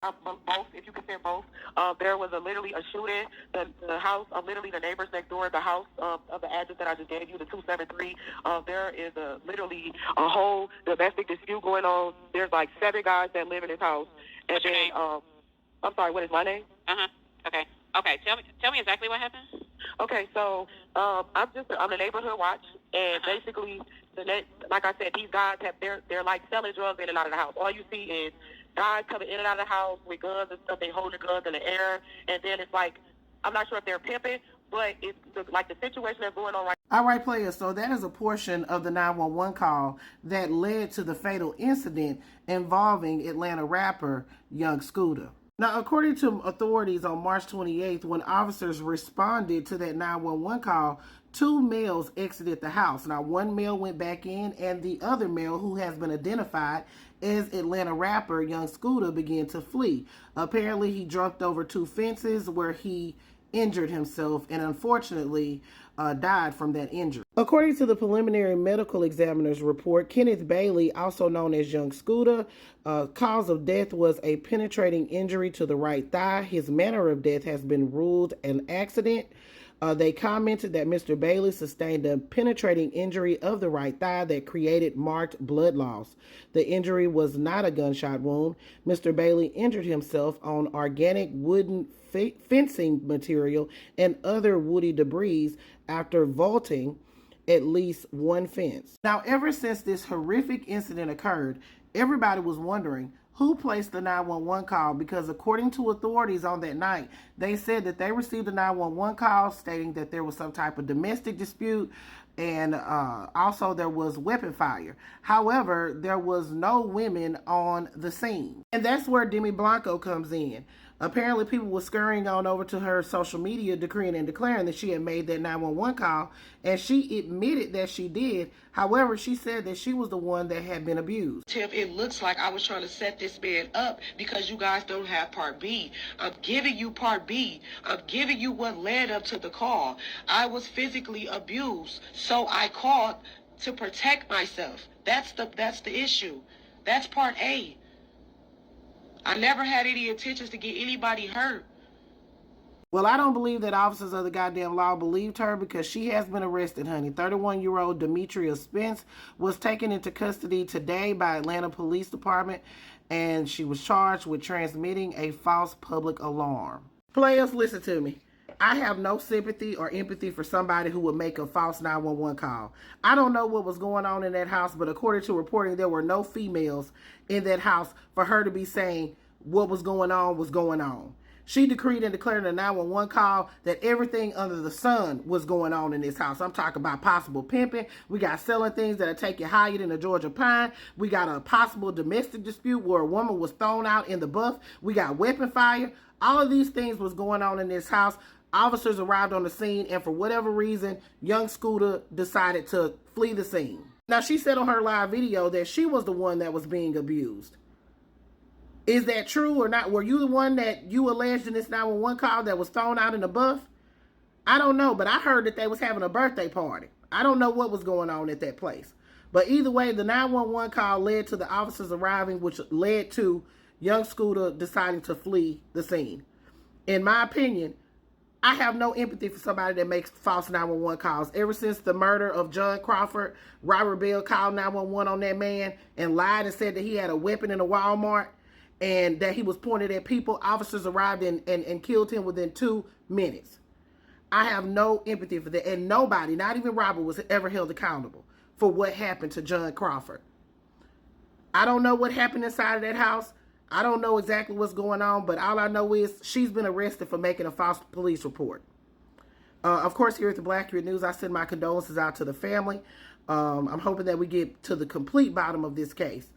Both, if you consider both. There was literally a shooting. The house, literally the neighbors next door, the house of the address that I just gave you, the 273. There is literally a whole domestic dispute going on. There's like 7 guys that live in this house. And What's your name? I'm sorry, what is my name? Okay. Okay. Tell me exactly what happened. Okay, so I'm the neighborhood watch, and basically, like I said, these guys they're like selling drugs in and out of the house. All you see is guys coming in and out of the house with guns and stuff. They hold the guns in the air, and then it's like, I'm not sure if they're pimping, but it's like the situation that's going on right now. All right, players, so that is a portion of the 911 call that led to the fatal incident involving Atlanta rapper Young Scooter. Now, according to authorities on March 28th, when officers responded to that 911 call, 2 males exited the house. Now, 1 male went back in, and the other male, who has been identified as Atlanta rapper Young Scooter, began to flee. Apparently, he jumped over 2 fences where he injured himself and unfortunately died from that injury. According to the preliminary medical examiner's report, Kenneth Bailey, also known as Young Scooter, cause of death was a penetrating injury to the right thigh. His manner of death has been ruled an accident. They commented that Mr. Bailey sustained a penetrating injury of the right thigh that created marked blood loss. The injury was not a gunshot wound. Mr. Bailey injured himself on organic wooden fencing material and other woody debris after vaulting at least 1 fence. Now, ever since this horrific incident occurred, everybody was wondering who placed the 911 call, because according to authorities on that night, they said that they received a 911 call stating that there was some type of domestic dispute, and also there was weapon fire. However, there was no women on the scene. And that's where Demi Blanco comes in. Apparently, people were scurrying on over to her social media, decreeing and declaring that she had made that 911 call, and she admitted that she did. However, she said that she was the one that had been abused. Tiff, it looks like I was trying to set this man up because you guys don't have part B. I'm giving you part B. I'm giving you what led up to the call. I was physically abused, so I called to protect myself. That's the issue. That's part A. I never had any intentions to get anybody hurt. Well, I don't believe that officers of the goddamn law believed her, because she has been arrested, honey. 31-year-old Demetria Spence was taken into custody today by Atlanta Police Department, and she was charged with transmitting a false public alarm. Players, listen to me. I have no sympathy or empathy for somebody who would make a false 911 call. I don't know what was going on in that house, but according to reporting, there were no females in that house for her to be saying what was going on was going on. She decreed and declared in a 911 call that everything under the sun was going on in this house. I'm talking about possible pimping. We got selling things that'll take you higher than a Georgia pine. We got a possible domestic dispute where a woman was thrown out in the buff. We got weapon fire. All of these things was going on in this house. Officers arrived on the scene, and for whatever reason, Young Scooter decided to flee the scene. Now, she said on her live video that she was the one that was being abused. Is that true or not? Were you the one that you alleged in this 911 call that was thrown out in the buff? I don't know, but I heard that they was having a birthday party. I don't know what was going on at that place. But either way, the 911 call led to the officers arriving, which led to Young Scooter deciding to flee the scene. In my opinion, I have no empathy for somebody that makes false 911 calls. Ever since the murder of John Crawford, Robert Bell called 911 on that man and lied and said that he had a weapon in a Walmart and that he was pointed at people. Officers arrived and killed him within 2 minutes. I have no empathy for that. And nobody, not even Robert, was ever held accountable for what happened to John Crawford. I don't know what happened inside of that house. I don't know exactly what's going on, but all I know is she's been arrested for making a false police report. Of course, here at the Black Accurate News, I send my condolences out to the family. I'm hoping that we get to the complete bottom of this case.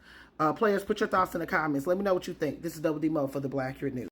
Players, put your thoughts in the comments. Let me know what you think. This is Double D Mo for the Black Accurate News.